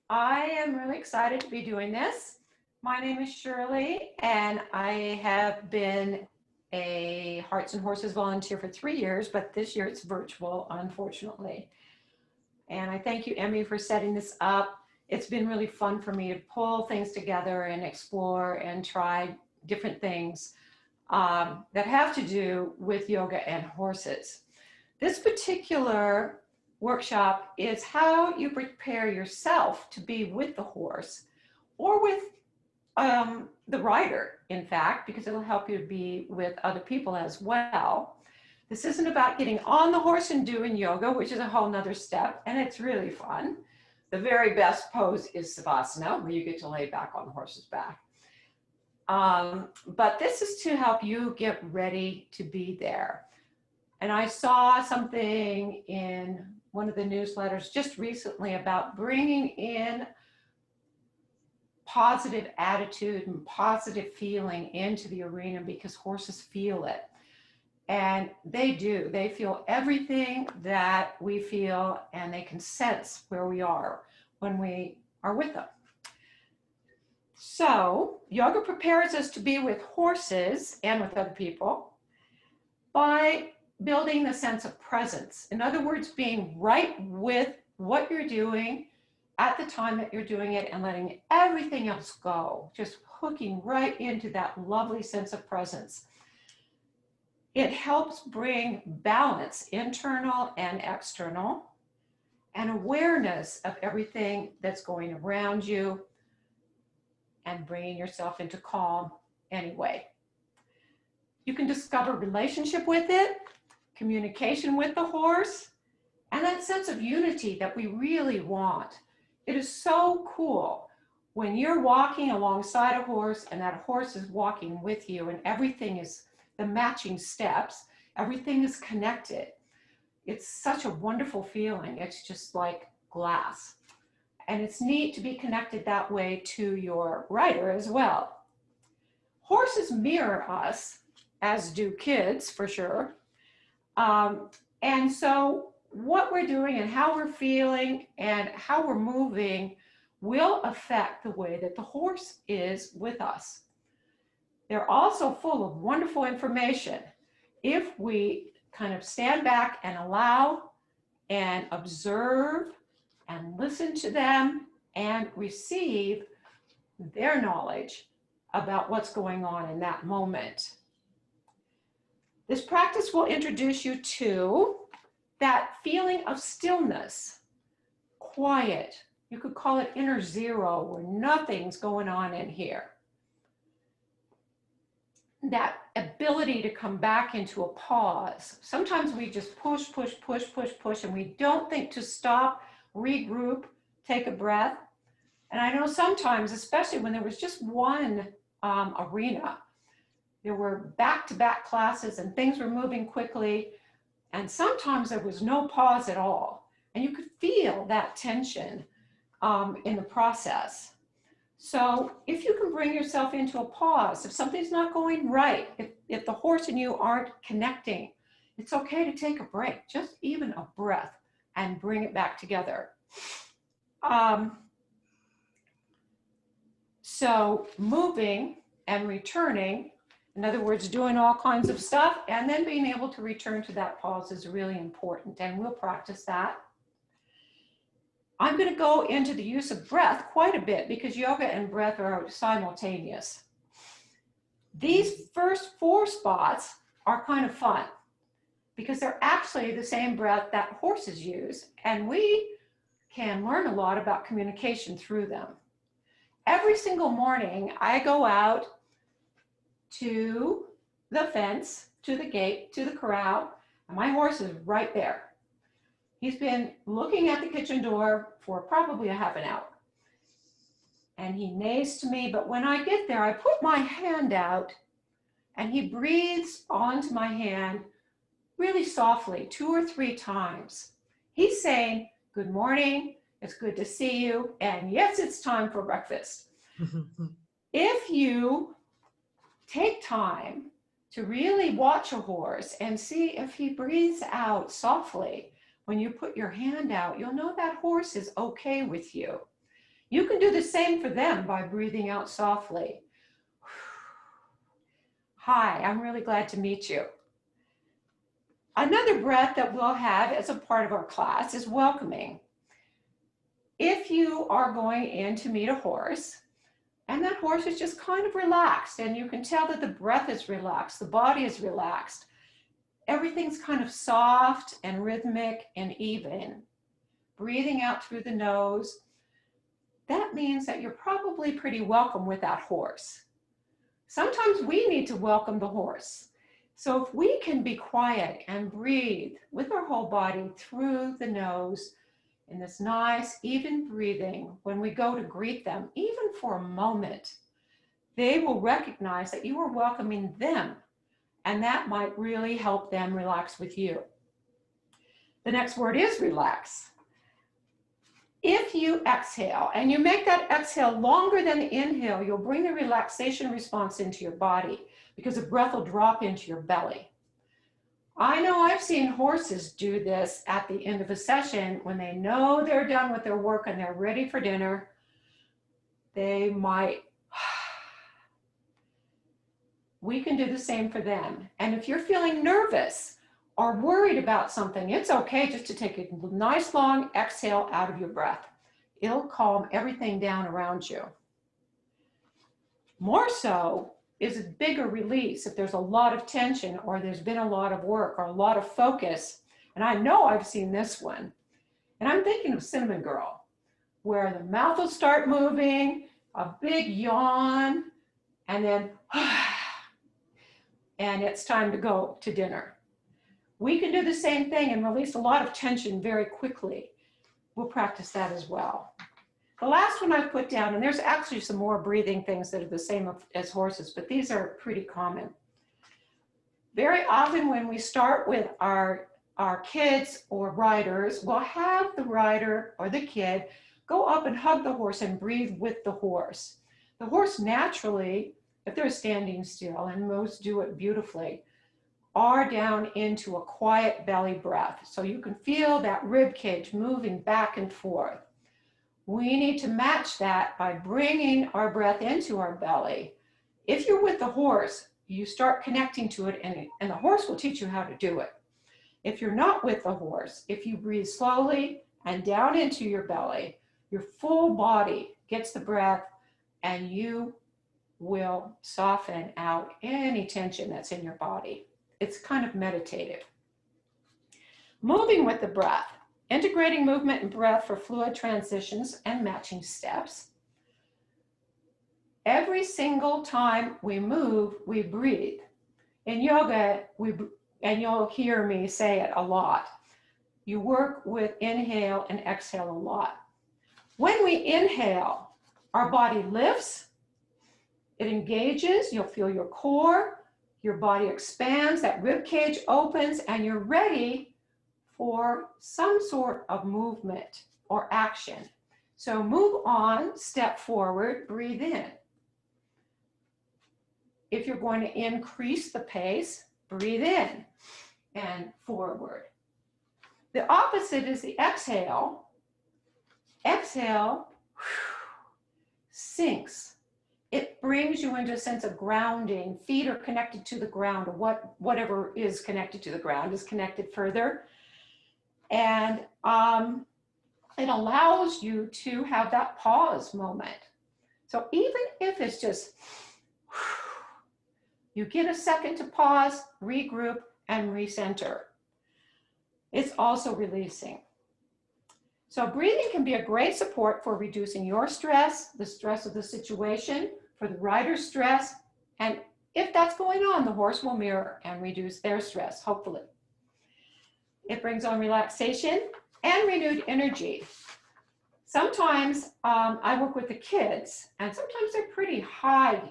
I am really excited to be doing this. My name is Shirley, and I have been a Hearts and Horses volunteer for 3 years, but this year it's virtual, unfortunately. And I thank you, Emmy, for setting this up. It's been really fun for me to pull things together and explore and try different things that have to do with yoga and horses. This particular workshop is how you prepare yourself to be with the horse or with the rider, in fact, because it'll help you be with other people as well. This isn't about getting on the horse and doing yoga, which is a whole nother step, and it's really fun. The very best pose is Savasana, where you get to lay back on the horse's back. But this is to help you get ready to be there. And I saw something in one of the newsletters just recently about bringing in positive attitude and positive feeling into the arena because horses feel it. And they do. They feel everything that we feel, and they can sense where we are when we are with them. So yoga prepares us to be with horses and with other people by building the sense of presence. In other words, being right with what you're doing at the time that you're doing it and letting everything else go, just hooking right into that lovely sense of presence. It helps bring balance, internal and external, and awareness of everything that's going around you and bringing yourself into calm anyway. You can discover relationship with it, communication with the horse, and that sense of unity that we really want. It is so cool when you're walking alongside a horse and that horse is walking with you and everything is the matching steps, everything is connected. It's such a wonderful feeling. It's just like glass. And it's neat to be connected that way to your rider as well. Horses mirror us, as do kids for sure. And so what we're doing and how we're feeling and how we're moving will affect the way that the horse is with us. They're also full of wonderful information if we kind of stand back and allow and observe and listen to them and receive their knowledge about what's going on in that moment. This practice will introduce you to that feeling of stillness, quiet. You could call it inner zero, where nothing's going on in here. That ability to come back into a pause. Sometimes we just push, and we don't think to stop, regroup, take a breath. And I know sometimes, especially when there was just one arena, there were back-to-back classes and things were moving quickly, and sometimes there was no pause at all. And you could feel that tension in the process. So if you can bring yourself into a pause, if something's not going right, if the horse and you aren't connecting, it's okay to take a break, just even a breath, and bring it back together. So moving and returning, in other words, doing all kinds of stuff, and then being able to return to that pause is really important, and we'll practice that. I'm going to go into the use of breath quite a bit because yoga and breath are simultaneous. These first 4 spots are kind of fun because they're actually the same breath that horses use, and we can learn a lot about communication through them. Every single morning, I go out to the fence, to the gate, to the corral, and my horse is right there. He's been looking at the kitchen door for probably a half an hour. And he neighs to me, but when I get there, I put my hand out and he breathes onto my hand really softly 2 or 3 times. He's saying, "Good morning, it's good to see you, and yes, it's time for breakfast." If you take time to really watch a horse and see if he breathes out softly, when you put your hand out, you'll know that horse is okay with you. You can do the same for them by breathing out softly. Hi, I'm really glad to meet you. Another breath that we'll have as a part of our class is welcoming. If you are going in to meet a horse, and that horse is just kind of relaxed, and you can tell that the breath is relaxed, the body is relaxed, everything's kind of soft and rhythmic and even. Breathing out through the nose, that means that you're probably pretty welcome with that horse. Sometimes we need to welcome the horse. So if we can be quiet and breathe with our whole body through the nose in this nice, even breathing, when we go to greet them, even for a moment, they will recognize that you are welcoming them, and that might really help them relax with you. The next word is relax. If you exhale and you make that exhale longer than the inhale, you'll bring the relaxation response into your body because the breath will drop into your belly. I know I've seen horses do this at the end of a session when they know they're done with their work and they're ready for dinner. They might. We can do the same for them. And if you're feeling nervous or worried about something, it's okay just to take a nice long exhale out of your breath. It'll calm everything down around you. More so is a bigger release if there's a lot of tension or there's been a lot of work or a lot of focus. And I know I've seen this one. And I'm thinking of Cinnamon Girl, where the mouth will start moving, a big yawn, and then, and it's time to go to dinner. We can do the same thing and release a lot of tension very quickly. We'll practice that as well. The last one I've put down, and there's actually some more breathing things that are the same as horses, but these are pretty common. Very often when we start with our kids or riders, we'll have the rider or the kid go up and hug the horse and breathe with the horse. The horse naturally, if they're standing still, and most do it beautifully, are down into a quiet belly breath. So you can feel that rib cage moving back and forth. We need to match that by bringing our breath into our belly. If you're with the horse, you start connecting to it and the horse will teach you how to do it. If you're not with the horse, if you breathe slowly and down into your belly, your full body gets the breath and you will soften out any tension that's in your body. It's kind of meditative. Moving with the breath. Integrating movement and breath for fluid transitions and matching steps. Every single time we move, we breathe. In yoga, and you'll hear me say it a lot, you work with inhale and exhale a lot. When we inhale, our body lifts, it engages, you'll feel your core, your body expands, that rib cage opens, and you're ready for some sort of movement or action. So move on, step forward, breathe in. If you're going to increase the pace, breathe in and forward. The opposite is the exhale. Exhale, sinks. It brings you into a sense of grounding. Feet are connected to the ground, or whatever is connected to the ground is connected further. And it allows you to have that pause moment. So even if it's just, you get a second to pause, regroup, and recenter. It's also releasing. So breathing can be a great support for reducing your stress, the stress of the situation, for the rider's stress, and if that's going on, the horse will mirror and reduce their stress, hopefully. It brings on relaxation and renewed energy. Sometimes I work with the kids, and sometimes they're pretty high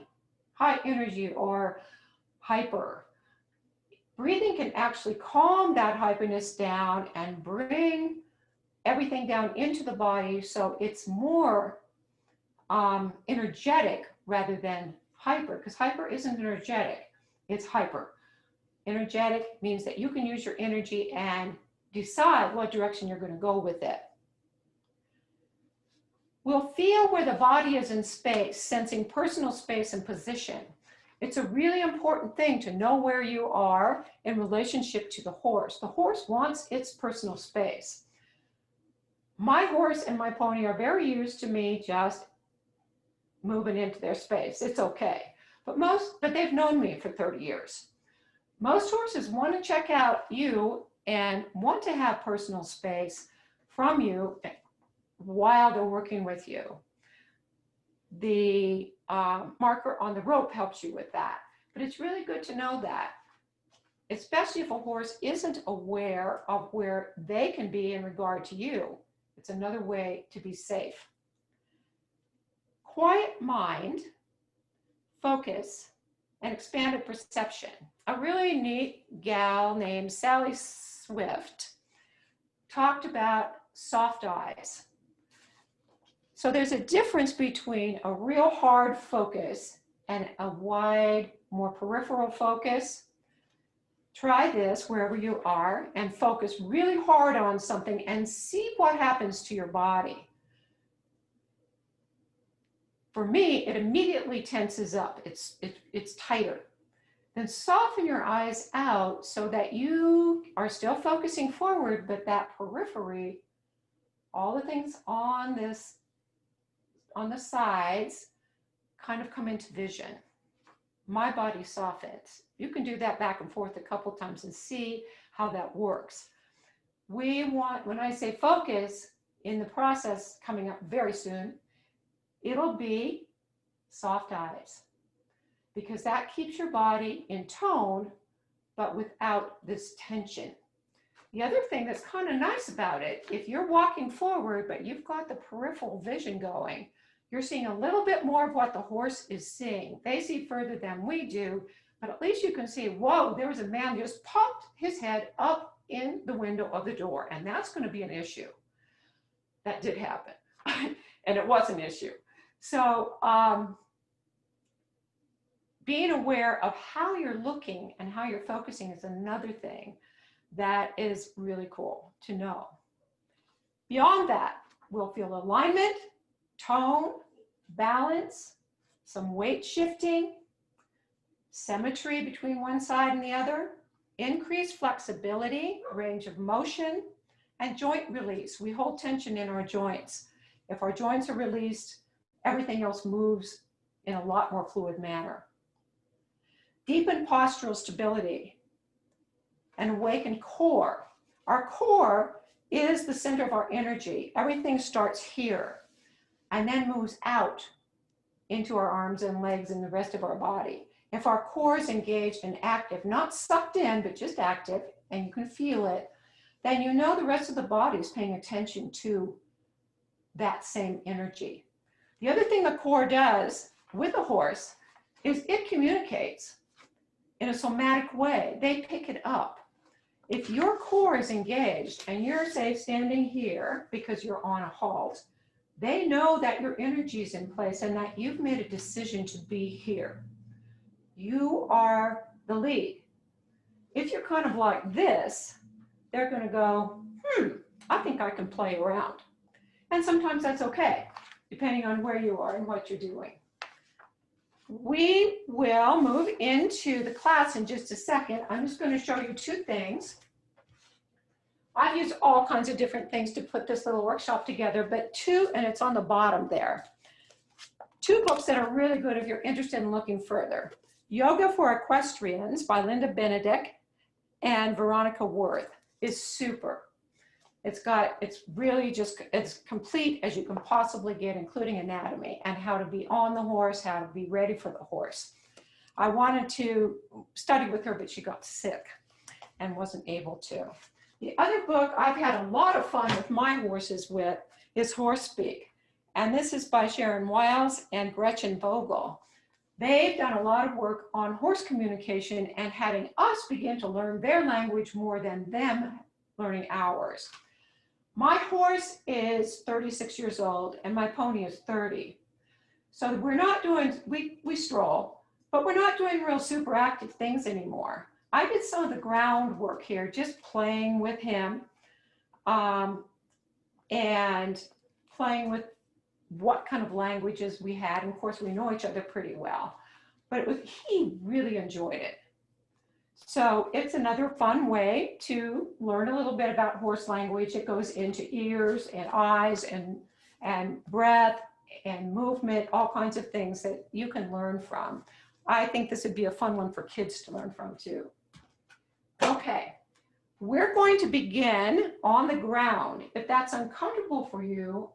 energy or hyper. Breathing can actually calm that hyperness down and bring everything down into the body so it's more energetic rather than hyper, because hyper isn't energetic, it's hyper. Energetic means that you can use your energy and decide what direction you're going to go with it. We'll feel where the body is in space, sensing personal space and position. It's a really important thing to know where you are in relationship to the horse. The horse wants its personal space. My horse and my pony are very used to me just moving into their space. It's okay. But they've known me for 30 years. Most horses want to check out you and want to have personal space from you while they're working with you. The marker on the rope helps you with that. But it's really good to know that, especially if a horse isn't aware of where they can be in regard to you. It's another way to be safe. Quiet mind, focus, and expanded perception. A really neat gal named Sally Swift talked about soft eyes. So there's a difference between a real hard focus and a wide, more peripheral focus. Try this wherever you are and focus really hard on something and see what happens to your body. For me, it immediately tenses up. It's tighter. Then soften your eyes out so that you are still focusing forward, but that periphery, all the things on the sides kind of come into vision. My body softens. You can do that back and forth a couple times and see how that works. When I say focus, in the process coming up very soon, it'll be soft eyes, because that keeps your body in tone, but without this tension. The other thing that's kind of nice about it, if you're walking forward, but you've got the peripheral vision going, you're seeing a little bit more of what the horse is seeing. They see further than we do, but at least you can see, whoa, there was a man just popped his head up in the window of the door, and that's going to be an issue. That did happen, and it was an issue. So being aware of how you're looking and how you're focusing is another thing that is really cool to know. Beyond that, we'll feel alignment, tone, balance, some weight shifting, symmetry between one side and the other, increased flexibility, range of motion, and joint release. We hold tension in our joints. If our joints are released, everything else moves in a lot more fluid manner. Deepen postural stability and awaken core. Our core is the center of our energy. Everything starts here and then moves out into our arms and legs and the rest of our body. If our core is engaged and active, not sucked in, but just active, and you can feel it, then you know the rest of the body is paying attention to that same energy. The other thing the core does with a horse is it communicates in a somatic way. They pick it up. If your core is engaged and you're, say, standing here because you're on a halt, they know that your energy is in place and that you've made a decision to be here. You are the lead. If you're kind of like this, they're going to go, I think I can play around. And sometimes that's okay, depending on where you are and what you're doing. We will move into the class in just a second. I'm just going to show you two things. I've used all kinds of different things to put this little workshop together, but two, and it's on the bottom there. Two books that are really good if you're interested in looking further. Yoga for Equestrians by Linda Benedict and Veronica Worth is super. It's really just as complete as you can possibly get, including anatomy and how to be on the horse, how to be ready for the horse. I wanted to study with her, but she got sick and wasn't able to. The other book I've had a lot of fun with my horses with is Horse Speak. And this is by Sharon Wiles and Gretchen Vogel. They've done a lot of work on horse communication and having us begin to learn their language more than them learning ours. My horse is 36 years old and my pony is 30. So we're not doing, we stroll, but we're not doing real super active things anymore. I did some of the groundwork here, just playing with him and playing with what kind of languages we had. And of course, we know each other pretty well, but he really enjoyed it. So it's another fun way to learn a little bit about horse language. It goes into ears and eyes and breath and movement, all kinds of things that you can learn from. I think this would be a fun one for kids to learn from too. Okay, we're going to begin on the ground. If that's uncomfortable for you,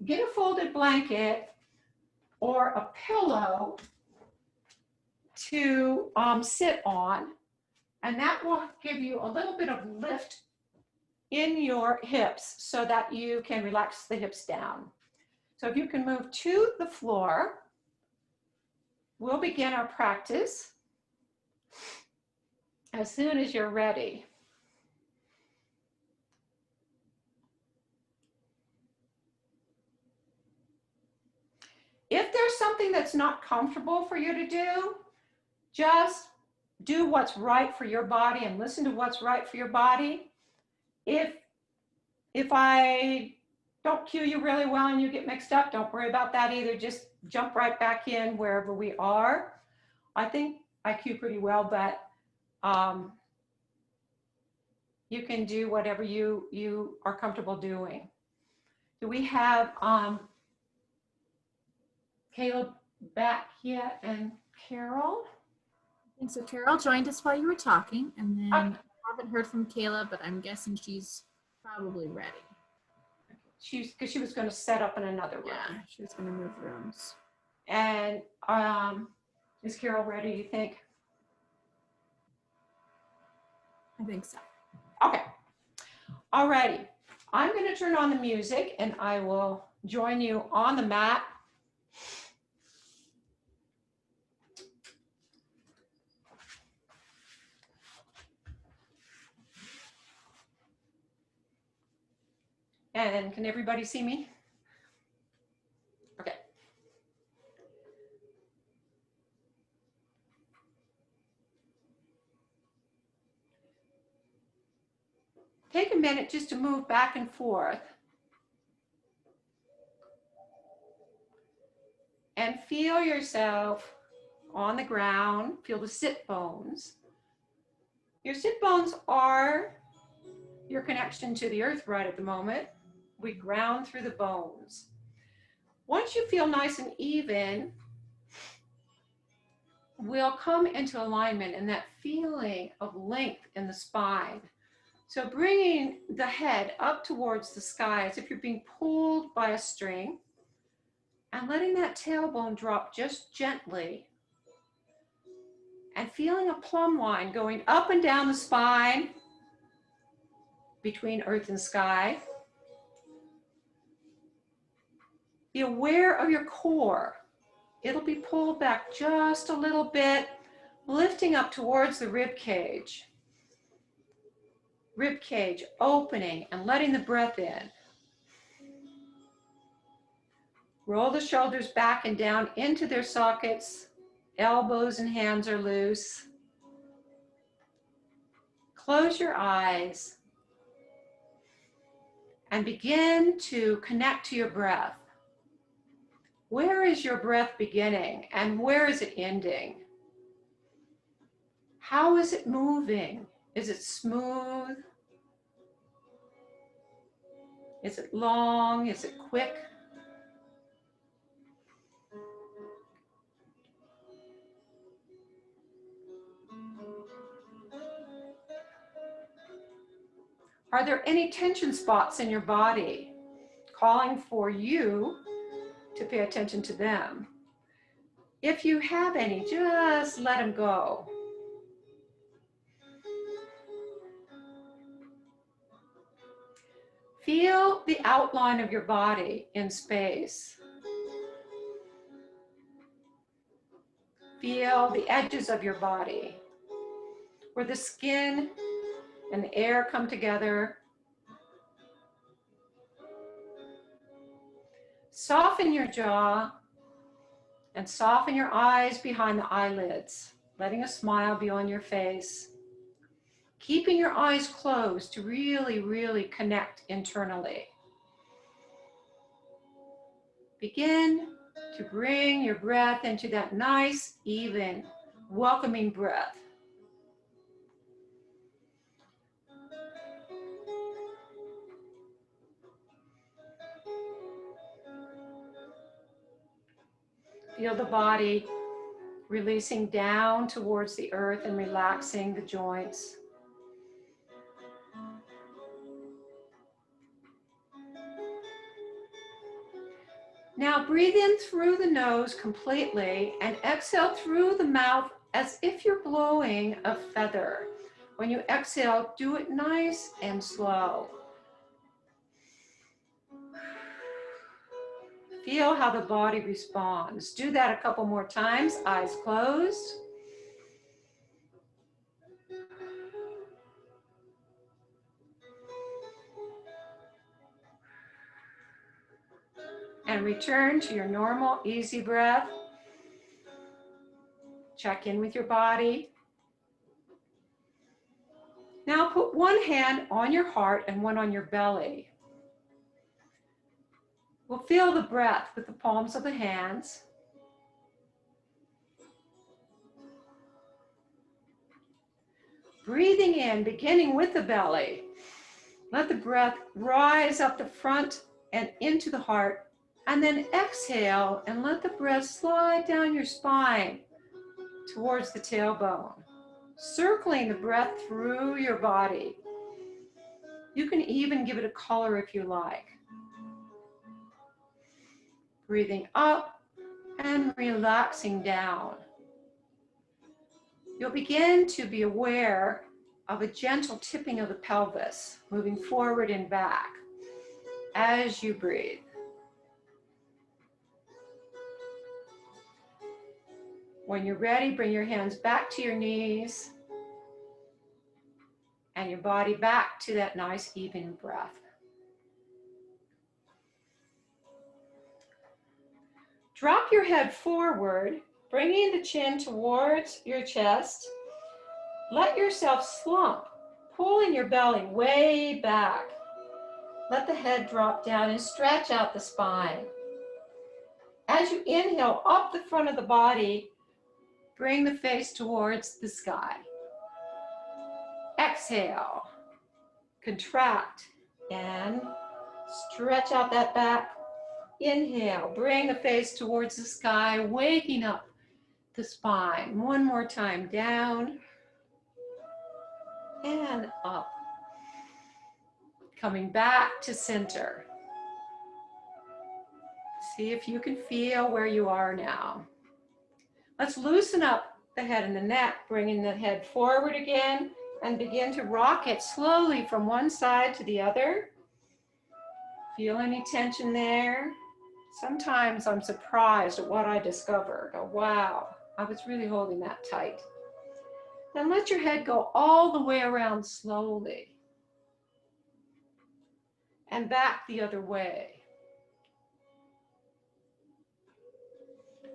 get a folded blanket or a pillow to sit on, and that will give you a little bit of lift in your hips so that you can relax the hips down. So if you can move to the floor, we'll begin our practice as soon as you're ready. If there's something that's not comfortable for you to do, just do what's right for your body and listen to what's right for your body. If I don't cue you really well and you get mixed up, don't worry about that either. Just jump right back in wherever we are. I think I cue pretty well, but you can do whatever you are comfortable doing. Do we have Caleb back yet and Carol? I think so. Carol joined us while you were talking, and then I haven't heard from Kayla, but I'm guessing she's probably ready. Because she was going to set up in another room. Yeah, she was going to move rooms. And is Carol ready, you think? I think so. Okay. All righty. I'm going to turn on the music and I will join you on the mat. And can everybody see me? Okay. Take a minute just to move back and forth. And feel yourself on the ground. Feel the sit bones. Your sit bones are your connection to the earth right at the moment. We ground through the bones. Once you feel nice and even, we'll come into alignment and that feeling of length in the spine. So bringing the head up towards the sky as if you're being pulled by a string and letting that tailbone drop just gently and feeling a plumb line going up and down the spine between earth and sky. Be aware of your core. It'll be pulled back just a little bit, lifting up towards the rib cage. Rib cage opening and letting the breath in. Roll the shoulders back and down into their sockets. Elbows and hands are loose. Close your eyes and begin to connect to your breath. Where is your breath beginning and where is it ending? How is it moving? Is it smooth? Is it long? Is it quick? Are there any tension spots in your body calling for you to pay attention to them? If you have any, just let them go. Feel the outline of your body in space. Feel the edges of your body, where the skin and the air come together. Soften your jaw and soften your eyes behind the eyelids, letting a smile be on your face. Keeping your eyes closed to really, really connect internally. Begin to bring your breath into that nice, even, welcoming breath. Feel the body releasing down towards the earth and relaxing the joints. Now breathe in through the nose completely and exhale through the mouth as if you're blowing a feather. When you exhale, do it nice and slow. Feel how the body responds. Do that a couple more times, eyes closed. And return to your normal, easy breath. Check in with your body. Now put one hand on your heart and one on your belly. We'll feel the breath with the palms of the hands. Breathing in, beginning with the belly. Let the breath rise up the front and into the heart. And then exhale and let the breath slide down your spine towards the tailbone, circling the breath through your body. You can even give it a color if you like. Breathing up and relaxing down. You'll begin to be aware of a gentle tipping of the pelvis, moving forward and back as you breathe. When you're ready, bring your hands back to your knees and your body back to that nice, even breath. Drop your head forward, bringing the chin towards your chest. Let yourself slump, pulling your belly way back. Let the head drop down and stretch out the spine. As you inhale up the front of the body, bring the face towards the sky. Exhale, contract, and stretch out that back. Inhale, bring the face towards the sky, waking up the spine. One more time, down and up. Coming back to center. See if you can feel where you are now. Let's loosen up the head and the neck, bringing the head forward again and begin to rock it slowly from one side to the other. Feel any tension there? Sometimes I'm surprised at what I discover. Oh, wow, I was really holding that tight. Then let your head go all the way around slowly and back the other way.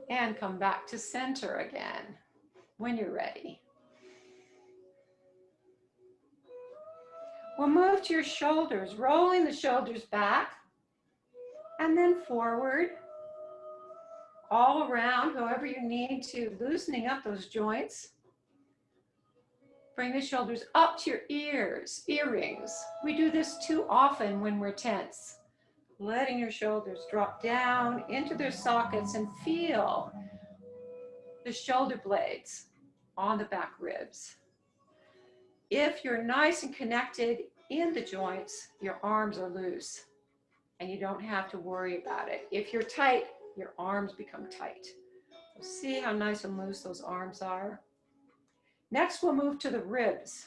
And come back to center again when you're ready. We'll move to your shoulders, rolling the shoulders back and then forward, all around, however you need to, loosening up those joints. Bring the shoulders up to your ears, earrings. We do this too often when we're tense. Letting your shoulders drop down into their sockets and feel the shoulder blades on the back ribs. If you're nice and connected in the joints, your arms are loose and you don't have to worry about it. If you're tight, your arms become tight. So see how nice and loose those arms are. Next, we'll move to the ribs.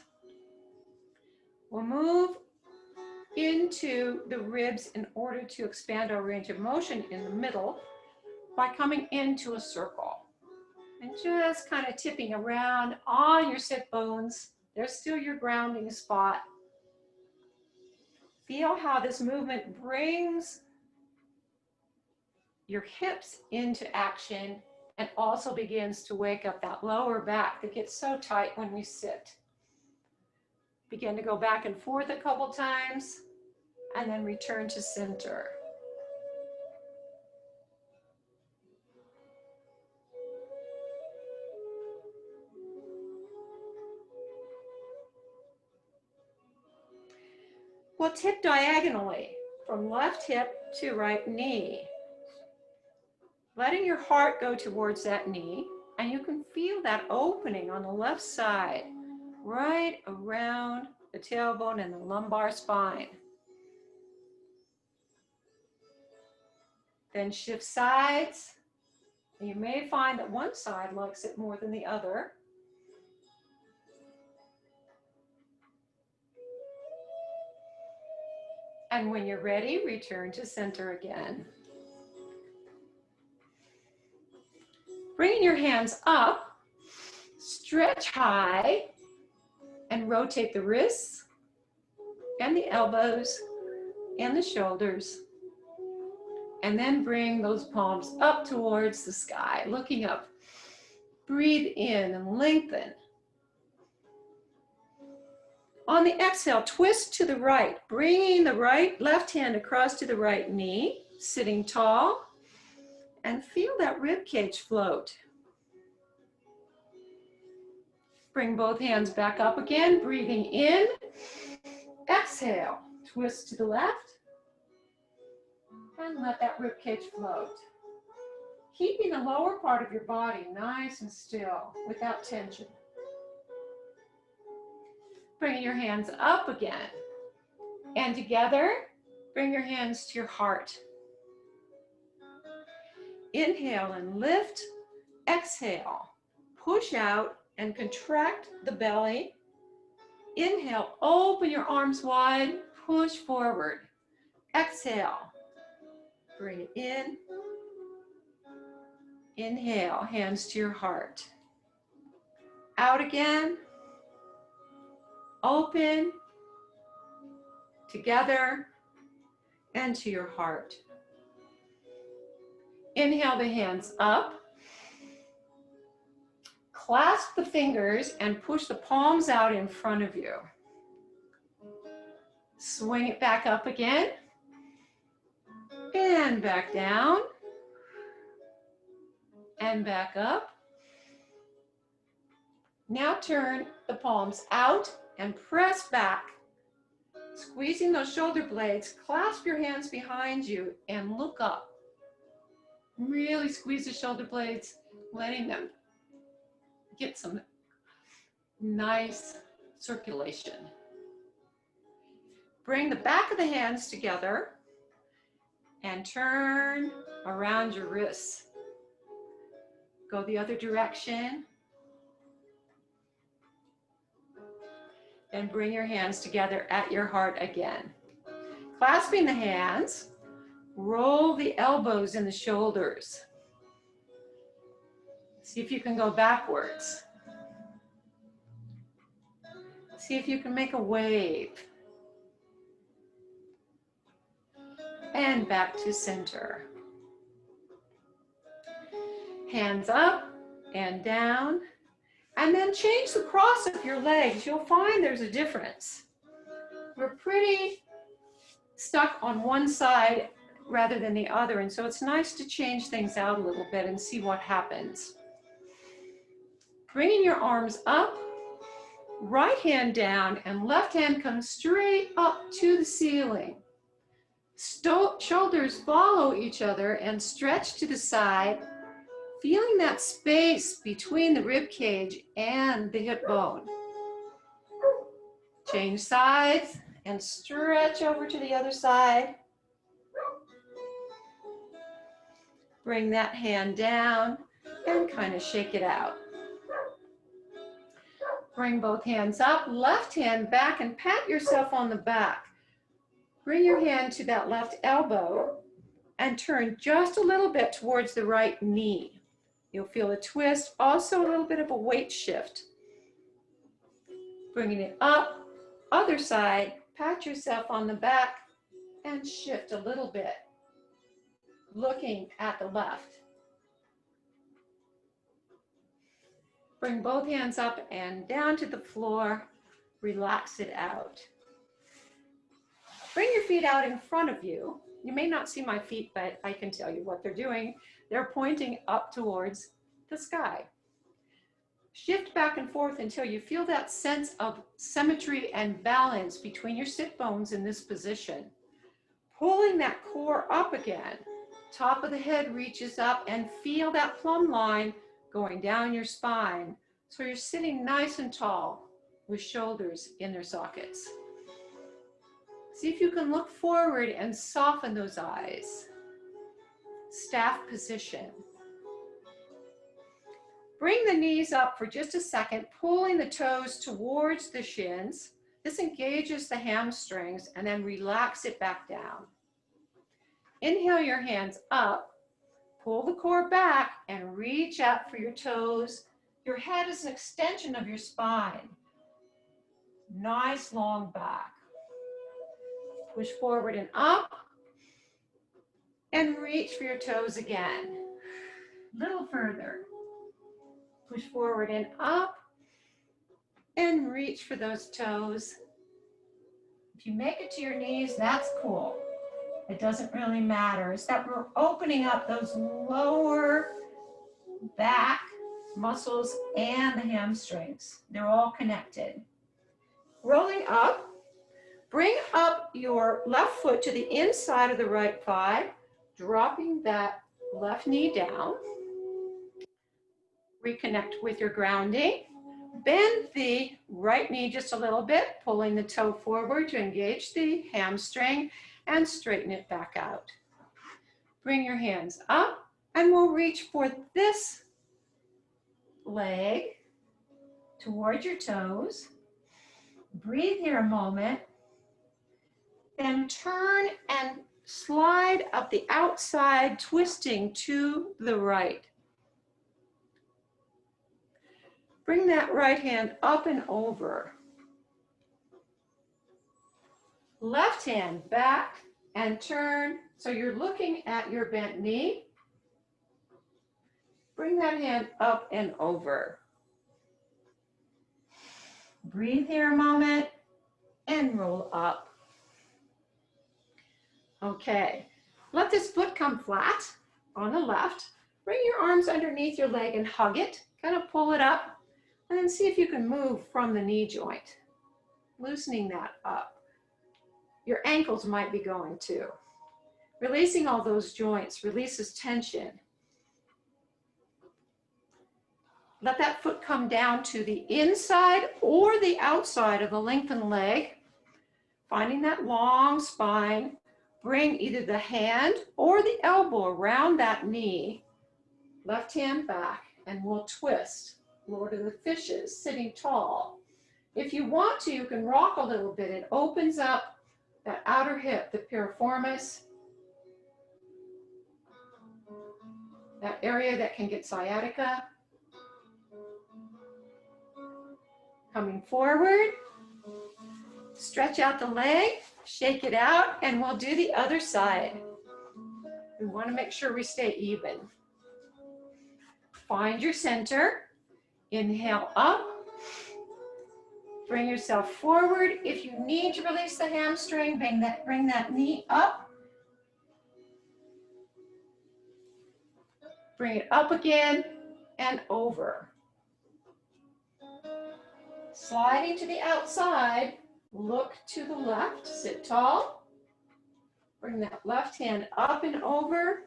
We'll move into the ribs in order to expand our range of motion in the middle by coming into a circle and just kind of tipping around on your sit bones. There's still your grounding spot. Feel how this movement brings your hips into action and also begins to wake up that lower back that gets so tight when we sit. Begin to go back and forth a couple times and then return to center. We'll tip diagonally from left hip to right knee. Letting your heart go towards that knee, and you can feel that opening on the left side, right around the tailbone and the lumbar spine. Then shift sides. And you may find that one side likes it more than the other. And when you're ready, return to center again. Bringing your hands up, stretch high, and rotate the wrists and the elbows and the shoulders. And then bring those palms up towards the sky, looking up. Breathe in and lengthen. On the exhale, twist to the right, bringing the left hand across to the right knee, sitting tall, and feel that rib cage float. Bring both hands back up again, breathing in. Exhale, twist to the left, and let that rib cage float. Keeping the lower part of your body nice and still without tension. Bring your hands up again. And together, bring your hands to your heart. Inhale and lift. Exhale, push out and contract the belly. Inhale, open your arms wide, push forward. Exhale, bring it in. Inhale, hands to your heart. Out again. Open, together, and to your heart. Inhale the hands up. Clasp the fingers and push the palms out in front of you. Swing it back up again. And back down. And back up. Now turn the palms out and press back. Squeezing those shoulder blades, clasp your hands behind you and look up. Really squeeze the shoulder blades, letting them get some nice circulation. Bring the back of the hands together and turn around your wrists. Go the other direction. And bring your hands together at your heart again. Clasping the hands, roll the elbows in the shoulders. See if you can go backwards. See if you can make a wave. And back to center. Hands up and down. And then change the cross of your legs. You'll find there's a difference. We're pretty stuck on one side rather than the other. And so it's nice to change things out a little bit and see what happens. Bringing your arms up, right hand down, and left hand comes straight up to the ceiling. Shoulders follow each other and stretch to the side. Feeling that space between the rib cage and the hip bone. Change sides and stretch over to the other side. Bring that hand down and kind of shake it out. Bring both hands up, left hand back, and pat yourself on the back. Bring your hand to that left elbow and turn just a little bit towards the right knee. You'll feel a twist, also a little bit of a weight shift. Bringing it up, other side, pat yourself on the back and shift a little bit, looking at the left. Bring both hands up and down to the floor, relax it out. Bring your feet out in front of you. You may not see my feet, but I can tell you what they're doing. They're pointing up towards the sky. Shift back and forth until you feel that sense of symmetry and balance between your sit bones in this position. Pulling that core up again. Top of the head reaches up and feel that plumb line going down your spine. So you're sitting nice and tall with shoulders in their sockets. See if you can look forward and soften those eyes. Staff position. Bring the knees up for just a second, pulling the toes towards the shins. This engages the hamstrings, and then relax it back down. Inhale your hands up, pull the core back, and reach up for your toes. Your head is an extension of your spine. Nice long back. Push forward and up, and reach for your toes again. A little further. Push forward and up, and reach for those toes. If you make it to your knees, that's cool. It doesn't really matter. It's that we're opening up those lower back muscles and the hamstrings. They're all connected. Rolling up, bring up your left foot to the inside of the right thigh, dropping that left knee down. Reconnect with your grounding. Bend the right knee just a little bit, pulling the toe forward to engage the hamstring and straighten it back out. Bring your hands up and we'll reach for this leg towards your toes. Breathe here a moment. Then turn and slide up the outside, twisting to the right. Bring that right hand up and over. Left hand back and turn. So you're looking at your bent knee. Bring that hand up and over. Breathe here a moment and roll up. Okay, let this foot come flat on the left. Bring your arms underneath your leg and hug it. Kind of pull it up and then see if you can move from the knee joint. Loosening that up. Your ankles might be going too. Releasing all those joints releases tension. Let that foot come down to the inside or the outside of the lengthened leg. Finding that long spine. Bring either the hand or the elbow around that knee. Left hand back and we'll twist. Lord of the Fishes, sitting tall. If you want to, you can rock a little bit. It opens up that outer hip, the piriformis. That area that can get sciatica. Coming forward. Stretch out the leg, shake it out, and we'll do the other side. We want to make sure we stay even. Find your center. Inhale up. Bring yourself forward. If you need to release the hamstring, bring that knee up. Bring it up again and over. Sliding to the outside, look to the left, sit tall. Bring that left hand up and over.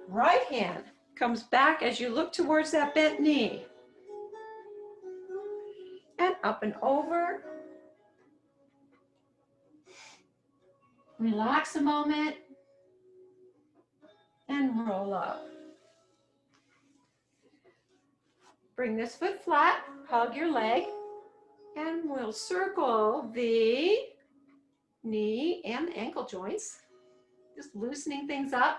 Right hand comes back as you look towards that bent knee. And up and over. Relax a moment and roll up. Bring this foot flat, hug your leg, and we'll circle the knee and ankle joints, just loosening things up.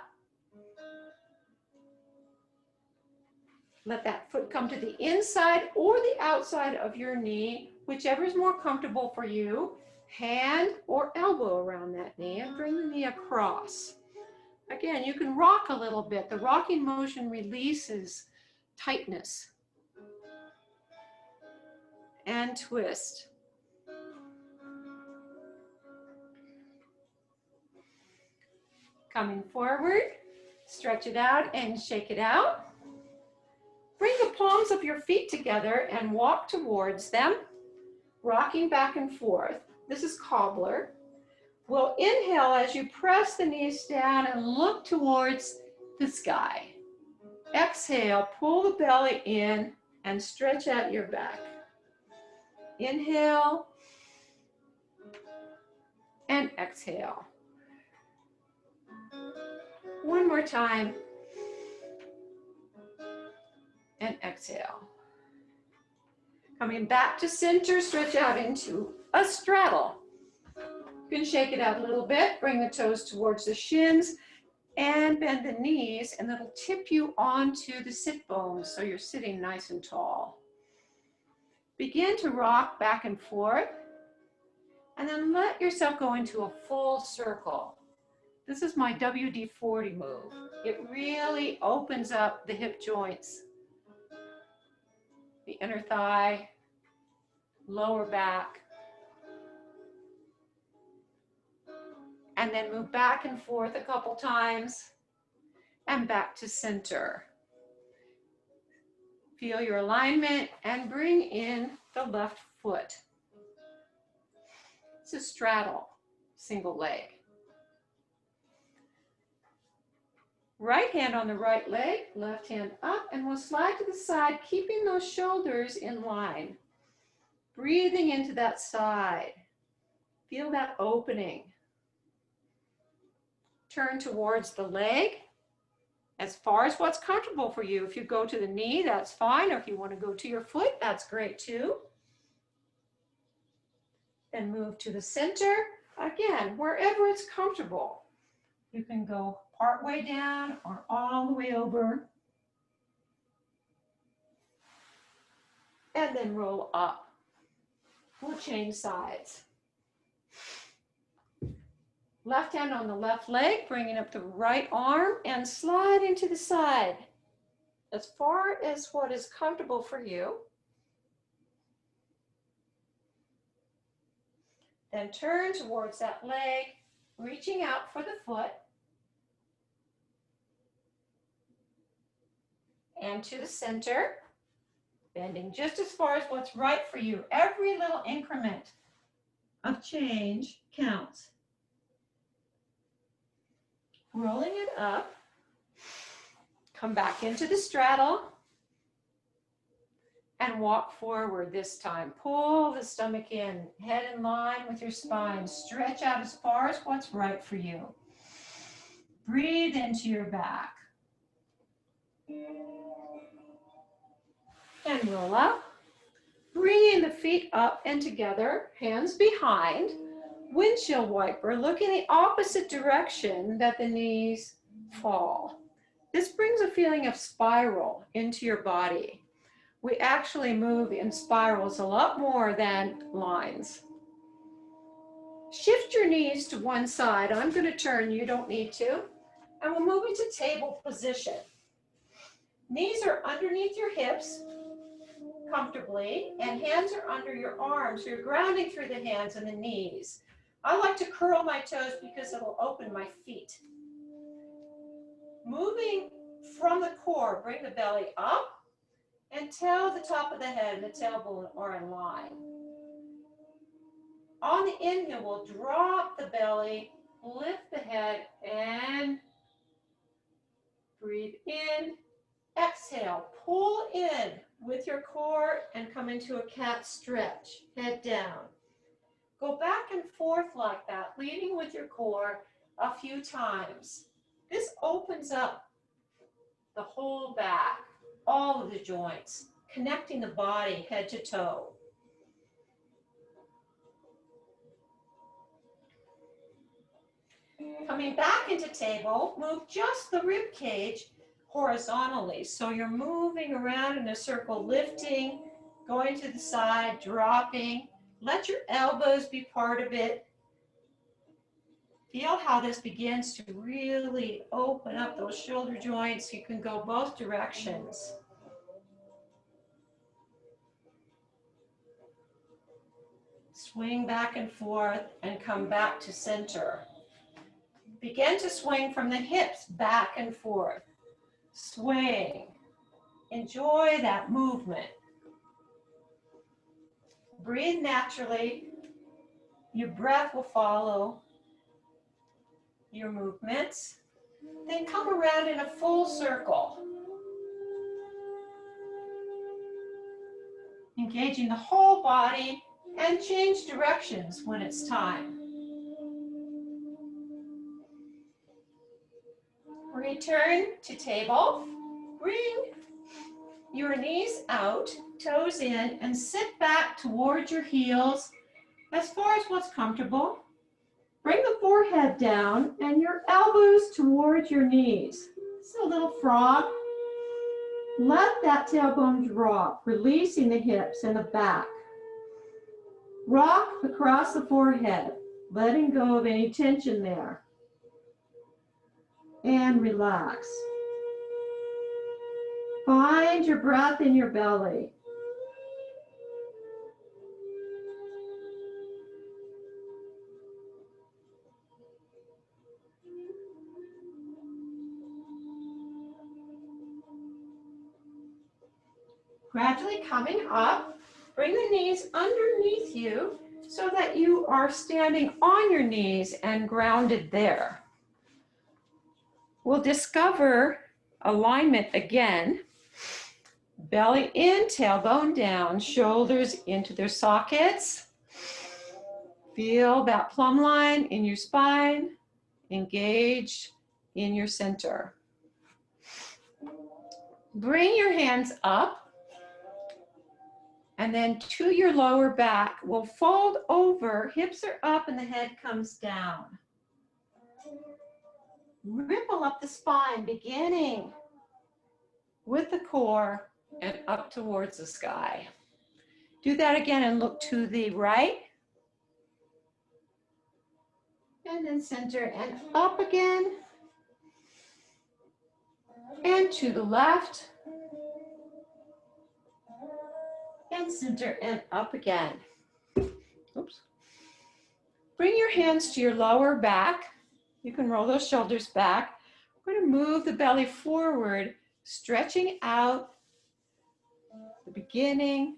Let that foot come to the inside or the outside of your knee, whichever is more comfortable for you. Hand or elbow around that knee and bring the knee across. Again, you can rock a little bit. The rocking motion releases tightness. And twist. Coming forward, stretch it out and shake it out. palms of your feet together and walk towards them, rocking back and forth. This is cobbler. We'll inhale as you press the knees down and look towards the sky. Exhale, pull the belly in and stretch out your back. Inhale and exhale. One more time. And exhale. Coming back to center, stretch out into a straddle. You can shake it out a little bit, bring the toes towards the shins and bend the knees, and that'll tip you onto the sit bones so you're sitting nice and tall. Begin to rock back and forth, and then let yourself go into a full circle. This is my WD-40 move. It really opens up the hip joints, the inner thigh, lower back, and then move back and forth a couple times and back to center. Feel your alignment and bring in the left foot. It's a straddle, single leg. Right hand on the right leg, left hand up, and we'll slide to the side, keeping those shoulders in line. Breathing into that side. Feel that opening. Turn towards the leg as far as what's comfortable for you. If you go to the knee, that's fine. Or if you want to go to your foot, that's great too. Then move to the center. Again, wherever it's comfortable. You can go part way down or all the way over. And then roll up. We'll change sides. Left hand on the left leg, bringing up the right arm and slide into the side as far as what is comfortable for you. Then turn towards that leg, reaching out for the foot. And to the center, bending just as far as what's right for you. Every little increment of change counts. Rolling it up, come back into the straddle, and walk forward this time. Pull the stomach in, head in line with your spine. Stretch out as far as what's right for you. Breathe into your back. And roll up. Bringing the feet up and together, hands behind. Windshield wiper, look in the opposite direction that the knees fall. This brings a feeling of spiral into your body. We actually move in spirals a lot more than lines. Shift your knees to one side. I'm going to turn, you don't need to. And we'll move into table position. Knees are underneath your hips comfortably, and hands are under your arms. So you're grounding through the hands and the knees. I like to curl my toes because it'll open my feet. Moving from the core, bring the belly up until the top of the head and the tailbone are in line. On the inhale, we'll drop the belly, lift the head, and breathe in. Exhale, pull in with your core and come into a cat stretch, head down. Go back and forth like that, leading with your core a few times. This opens up the whole back, all of the joints, connecting the body head to toe. Coming back into table, move just the rib cage horizontally. So you're moving around in a circle, lifting, going to the side, dropping. Let your elbows be part of it. Feel how this begins to really open up those shoulder joints. You can go both directions. Swing back and forth and come back to center. Begin to swing from the hips back and forth. Swing, Enjoy that movement. Breathe naturally. Your breath will follow your movements. Then come around in a full circle. Engaging the whole body and change directions when it's time. Return to table. Bring your knees out, toes in, and sit back towards your heels as far as what's comfortable. Bring the forehead down and your elbows towards your knees. It's a little frog. Let that tailbone drop, releasing the hips and the back. Rock across the forehead, letting go of any tension there. And relax. Find your breath in your belly. Gradually coming up, bring the knees underneath you so that you are standing on your knees and grounded there. We'll discover alignment again. Belly in, tailbone down, shoulders into their sockets. Feel that plumb line in your spine, engaged in your center. Bring your hands up and then to your lower back. We'll fold over, hips are up and the head comes down. Ripple up the spine, beginning with the core and up towards the sky. Do that again and look to the right. And then center and up again. And to the left. And center and up again. Oops. Bring your hands to your lower back. You can roll those shoulders back. We're going to move the belly forward, stretching out the beginning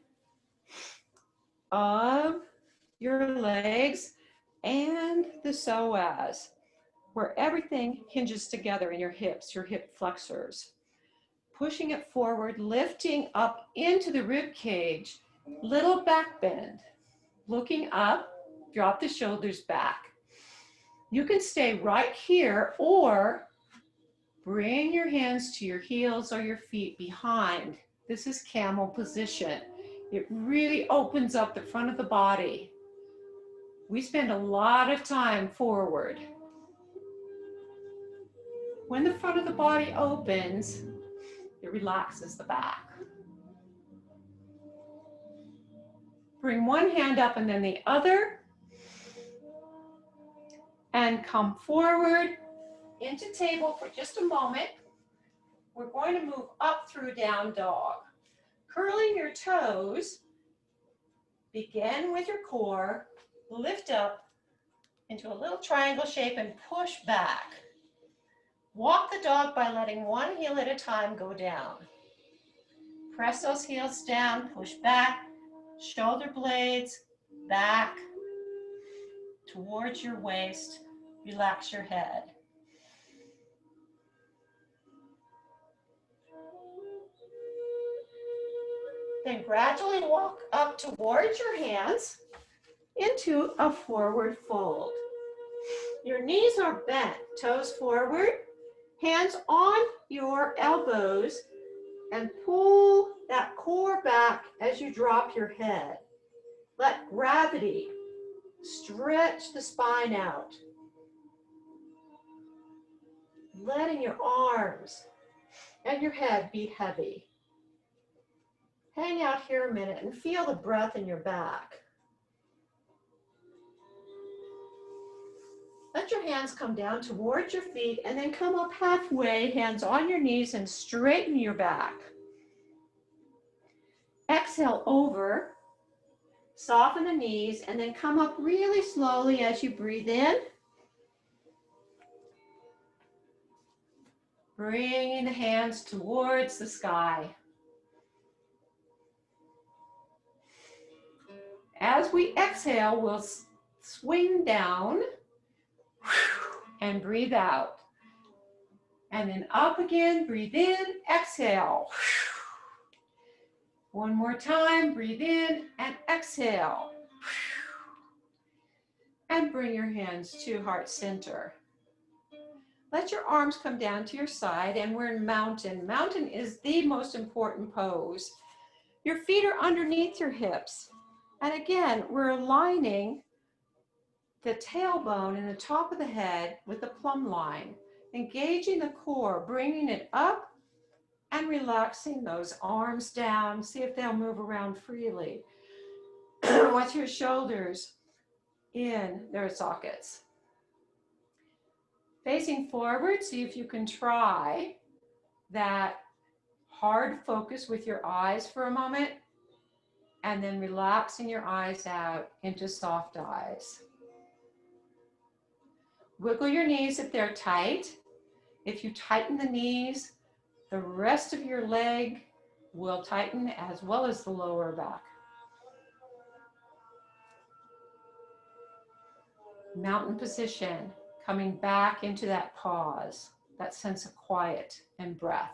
of your legs and the psoas, where everything hinges together in your hips, your hip flexors. Pushing it forward, lifting up into the rib cage, little back bend. Looking up, drop the shoulders back. You can stay right here or bring your hands to your heels or your feet behind. This is camel position. It really opens up the front of the body. We spend a lot of time forward. When the front of the body opens, it relaxes the back. Bring one hand up and then the other. And come forward into table for just a moment. We're going to move up through down dog. Curling your toes, begin with your core, lift up into a little triangle shape and push back. Walk the dog by letting one heel at a time go down. Press those heels down, push back, shoulder blades back towards your waist, relax your head. Then gradually walk up towards your hands into a forward fold. Your knees are bent, toes forward, hands on your elbows, and pull that core back as you drop your head. Let gravity stretch the spine out. Letting your arms and your head be heavy. Hang out here a minute and feel the breath in your back. Let your hands come down towards your feet and then come up halfway, hands on your knees, and straighten your back. Exhale over, soften the knees, and then come up really slowly as you breathe in. Bringing the hands towards the sky. As we exhale, we'll swing down and breathe out. And then up again, breathe in, exhale. One more time, breathe in and exhale. And bring your hands to heart center. Let your arms come down to your side, and we're in mountain. Mountain is the most important pose. Your feet are underneath your hips. And again, we're aligning the tailbone and the top of the head with the plumb line, engaging the core, bringing it up and relaxing those arms down. See if they'll move around freely with your shoulders in their sockets. Facing forward, see if you can try that hard focus with your eyes for a moment, and then relaxing your eyes out into soft eyes. Wiggle your knees if they're tight. If you tighten the knees, the rest of your leg will tighten as well as the lower back. Mountain position, coming back into that pause, that sense of quiet and breath.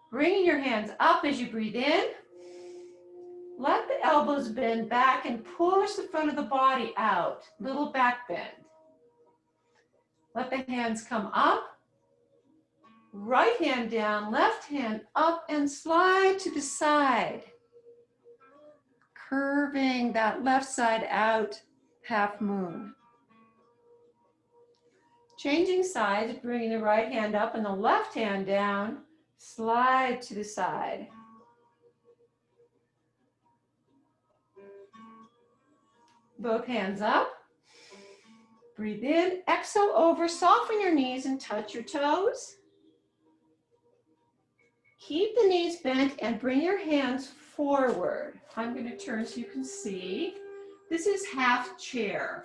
Bringing your hands up as you breathe in. Let the elbows bend back and push the front of the body out, little back bend. Let the hands come up. Right hand down, left hand up and slide to the side. Curving that left side out, half moon. Changing sides, bringing the right hand up and the left hand down, slide to the side. Both hands up. Breathe in, exhale over, soften your knees and touch your toes. Keep the knees bent and bring your hands forward. I'm going to turn so you can see. This is half chair.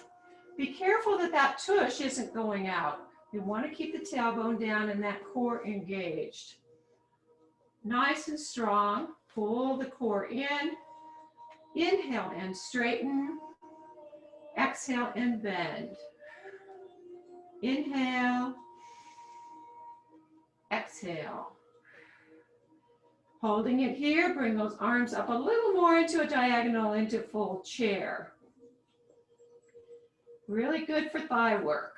Be careful that that tush isn't going out. You want to keep the tailbone down and that core engaged. Nice and strong. Pull the core in. Inhale and straighten. Exhale and bend. Inhale. Exhale. Holding it here, bring those arms up a little more into a diagonal, into full chair. Really good for thigh work.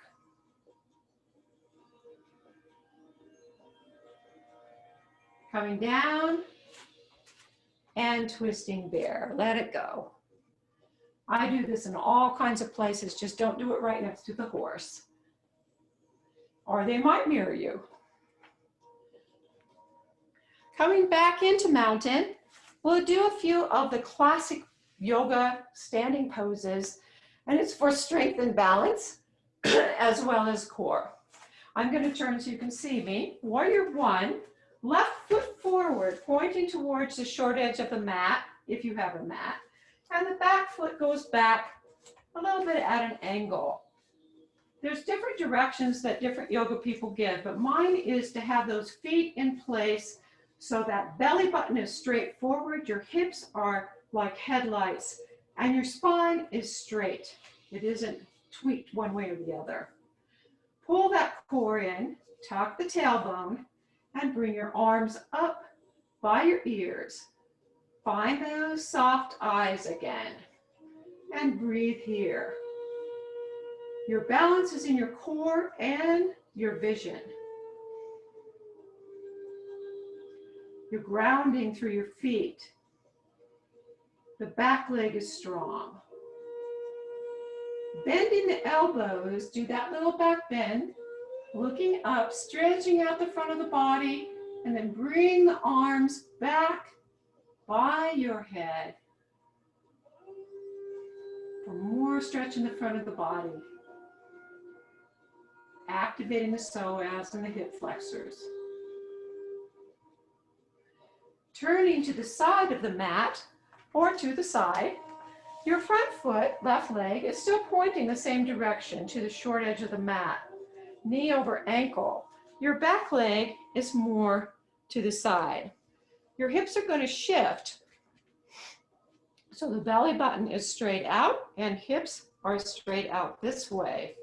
Coming down and twisting bear. Let it go. I do this in all kinds of places. Just don't do it right next to the horse, or they might mirror you. Coming back into mountain, we'll do a few of the classic yoga standing poses, and it's for strength and balance as well as core. I'm going to turn so you can see me. Warrior one, left foot forward, pointing towards the short edge of the mat, if you have a mat, and the back foot goes back a little bit at an angle. There's different directions that different yoga people give, but mine is to have those feet in place so that belly button is straight forward, your hips are like headlights, and your spine is straight. It isn't tweaked one way or the other. Pull that core in, tuck the tailbone, and bring your arms up by your ears. Find those soft eyes again, and breathe here. Your balance is in your core and your vision. You're grounding through your feet. The back leg is strong. Bending the elbows, do that little back bend, looking up, stretching out the front of the body, and then bring the arms back by your head for more stretch in the front of the body. Activating the psoas and the hip flexors. Turning to the side of the mat or to the side, your front foot, left leg, is still pointing the same direction to the short edge of the mat, knee over ankle. Your back leg is more to the side. Your hips are going to shift So the belly button is straight out and hips are straight out this way.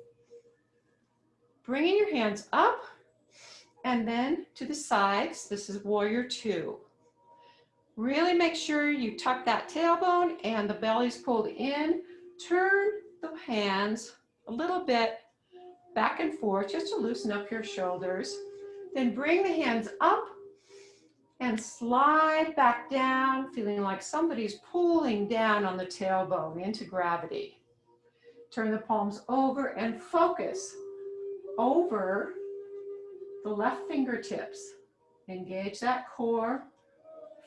Bringing your hands up and then to the sides. This is warrior two. Really make sure you tuck that tailbone and the belly's pulled in. Turn the hands a little bit back and forth just to loosen up your shoulders. Then bring the hands up and slide back down, feeling like somebody's pulling down on the tailbone into gravity. Turn the palms over and focus over the left fingertips. Engage that core.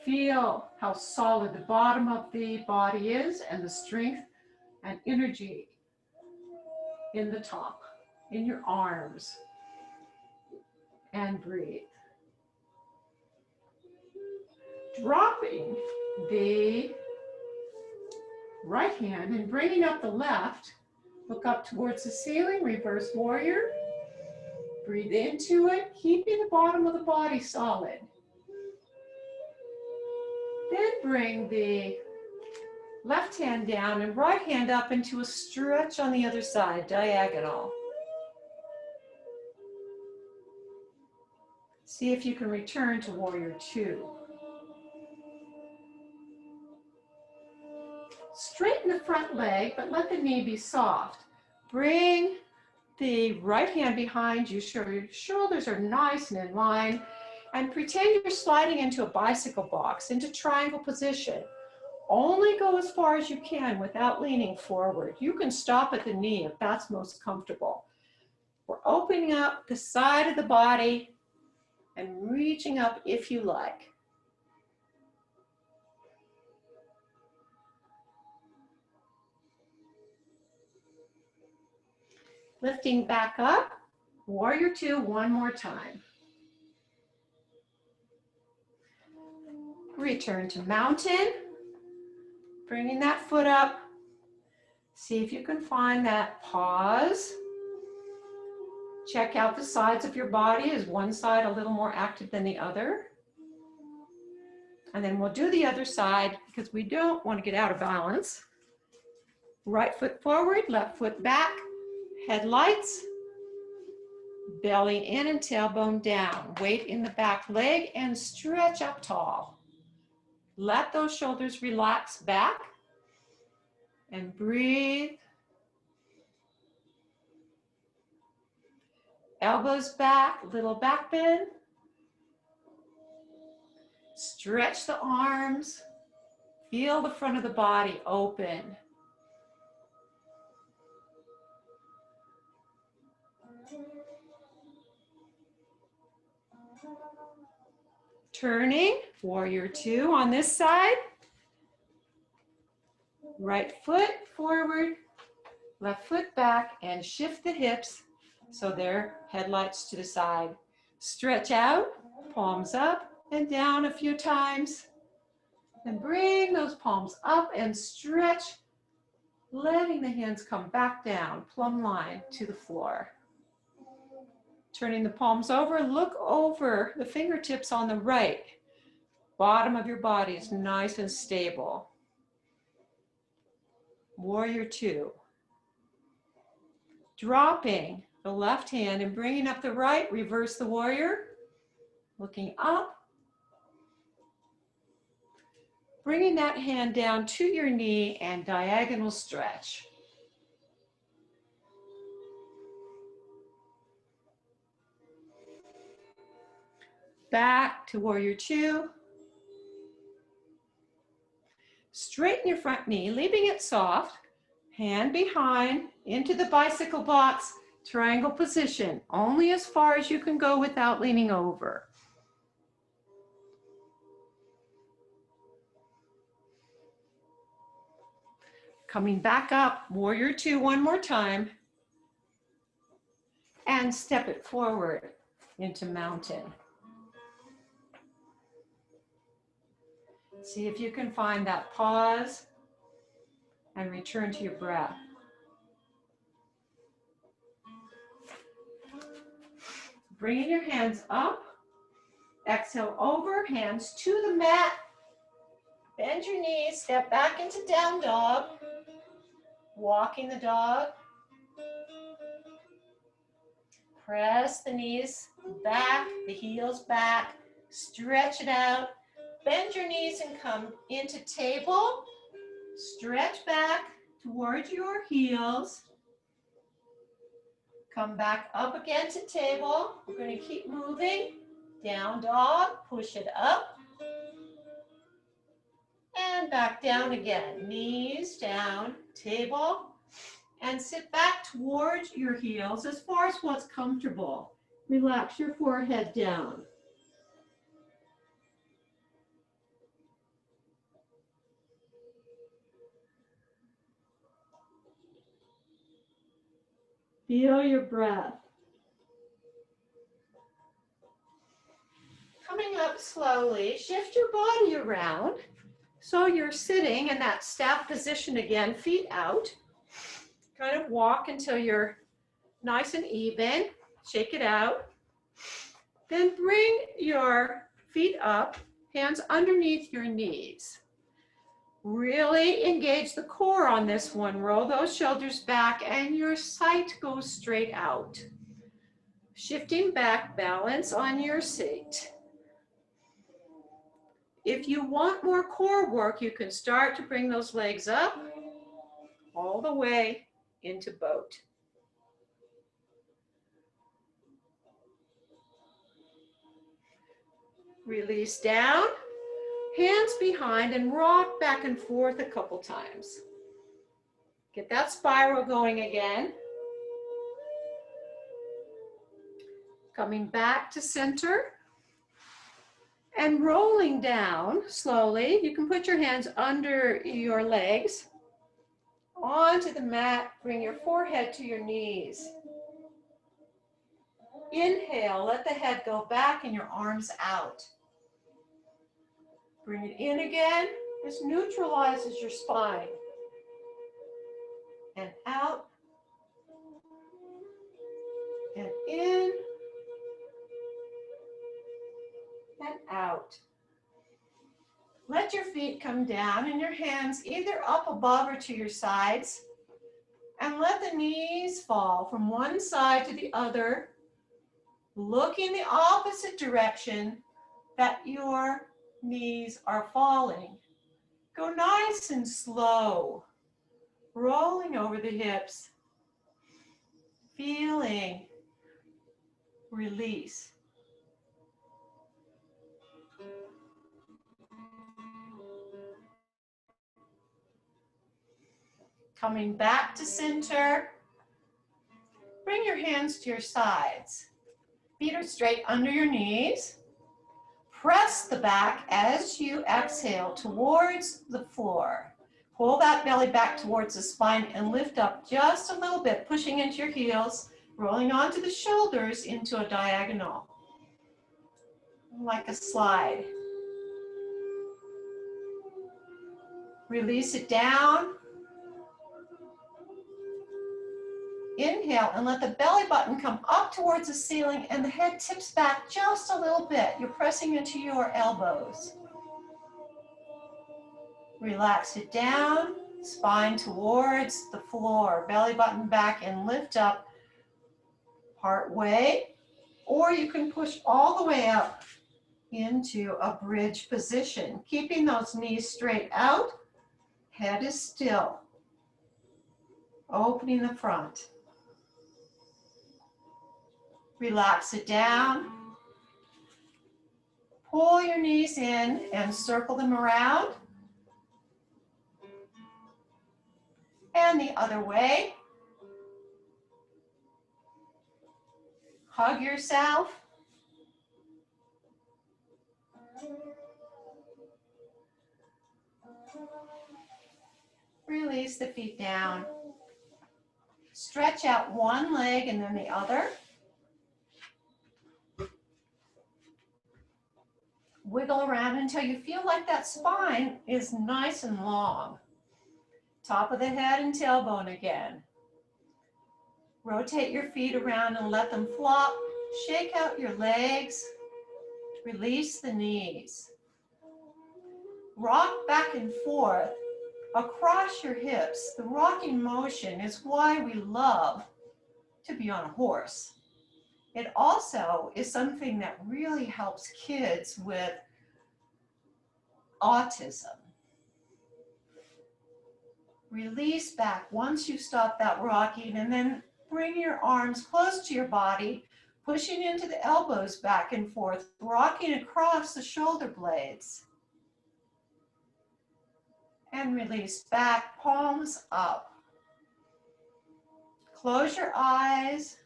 Feel how solid the bottom of the body is and the strength and energy in the top, in your arms. And breathe. Dropping the right hand and bringing up the left. Look up towards the ceiling, reverse warrior. Breathe into it, keeping the bottom of the body solid. Then bring the left hand down and right hand up into a stretch on the other side, diagonal. See if you can return to warrior two. Straighten the front leg, but let the knee be soft. Bring the right hand behind you, so your shoulders are nice and in line, and pretend you're sliding into a bicycle box, into triangle position. Only go as far as you can without leaning forward. You can stop at the knee if that's most comfortable. We're opening up the side of the body and reaching up if you like. Lifting back up, warrior two, one more time. Return to mountain, bringing that foot up. See if you can find that pause. Check out the sides of your body. Is one side a little more active than the other? And then we'll do the other side because we don't want to get out of balance. Right foot forward, left foot back, headlights, belly in and tailbone down. Weight in the back leg and stretch up tall. Let those shoulders relax back and breathe. Elbows back, little back bend. Stretch the arms. Feel the front of the body open. Turning, warrior two on this side. Right foot forward, left foot back, and shift the hips so they're headlights to the side. Stretch out, palms up and down a few times. And bring those palms up and stretch, letting the hands come back down, plumb line to the floor. Turning the palms over, look over the fingertips on the right. Bottom of your body is nice and stable. Warrior two. Dropping the left hand and bringing up the right, reverse the warrior. Looking up. Bringing that hand down to your knee and diagonal stretch. Back to warrior two. Straighten your front knee, leaving it soft. Hand behind, into the bicycle box, triangle position. Only as far as you can go without leaning over. Coming back up, warrior two one more time. And step it forward into mountain. See if you can find that pause and return to your breath. Bringing your hands up, exhale over, hands to the mat, Bend your knees, step back into down dog. Walking the dog. Press the knees back, the heels back. Stretch it out. Bend your knees and come into table. Stretch back towards your heels. Come back up again to table. We're going to keep moving. Down dog, push it up. And back down again. Knees down, table. And sit back towards your heels as far as what's comfortable. Relax your forehead down. Feel your breath. Coming up slowly, shift your body around. So you're sitting in that staff position again, feet out. Kind of walk until you're nice and even. Shake it out. Then bring your feet up, hands underneath your knees. Really engage the core on this one. Roll those shoulders back and your sight goes straight out. Shifting back, balance on your seat. If you want more core work, you can start to bring those legs up all the way into boat. Release down, hands behind, and rock back and forth a couple times. Get that spiral going again. Coming back to center and rolling down slowly. You can put your hands under your legs, onto the mat, bring your forehead to your knees. Inhale, let the head go back and your arms out. Bring it in again. This neutralizes your spine. And out. And in. And out. Let your feet come down and your hands either up above or to your sides. And let the knees fall from one side to the other, looking the opposite direction that your knees are falling. Go nice and slow, rolling over the hips, feeling release. Coming back to center, bring your hands to your sides. Feet are straight under your knees. Press the back as you exhale towards the floor. Pull that belly back towards the spine and lift up just a little bit, pushing into your heels, rolling onto the shoulders into a diagonal, like a slide. Release it down. Inhale and let the belly button come up towards the ceiling and the head tips back just a little bit. You're pressing into your elbows. Relax it down, spine towards the floor, belly button back and lift up part way, or you can push all the way up into a bridge position, keeping those knees straight out, head is still, opening the front. Relax it down. Pull your knees in and circle them around. And the other way. Hug yourself. Release the feet down. Stretch out one leg and then the other. Wiggle around until you feel like that spine is nice and long. Top of the head and tailbone again. Rotate your feet around and let them flop. Shake out your legs. Release the knees. rock back and forth across your hips. The rocking motion is why we love to be on a horse. It also is something that really helps kids with autism. Release back once you stop that rocking, and then bring your arms close to your body, pushing into the elbows back and forth, rocking across the shoulder blades. And release back, palms up. Close your eyes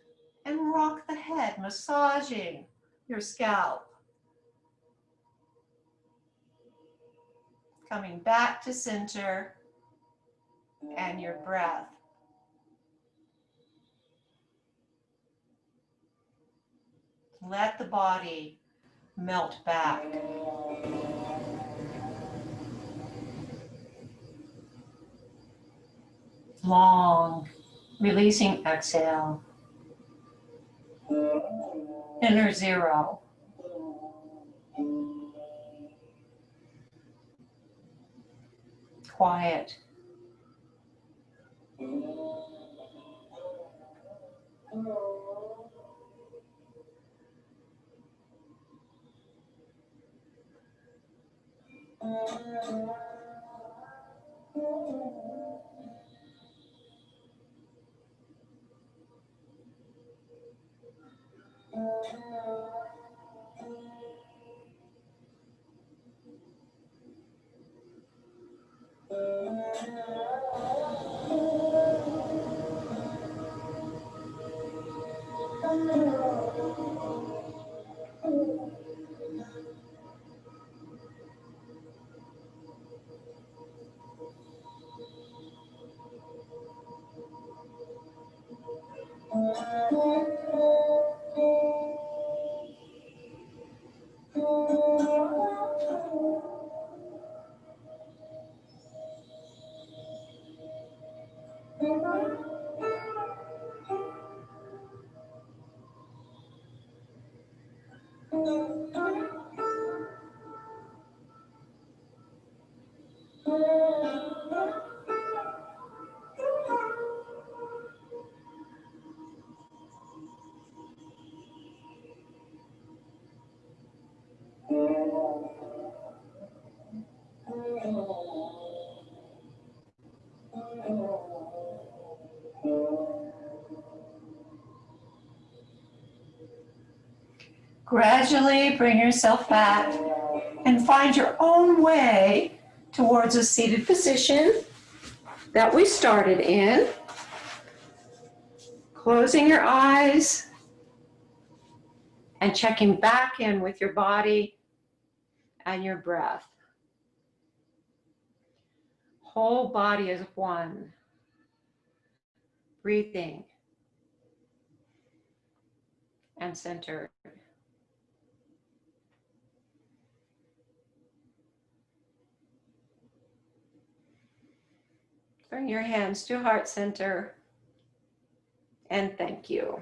and rock the head, massaging your scalp. Coming back to center and your breath. Let the body melt back. Long, releasing exhale. Inner zero. Quiet. Gradually bring yourself back and find your own way towards a seated position that we started in. Closing your eyes and checking back in with your body and your breath. Whole body is one. Breathing and centered. Bring your hands to heart center and thank you.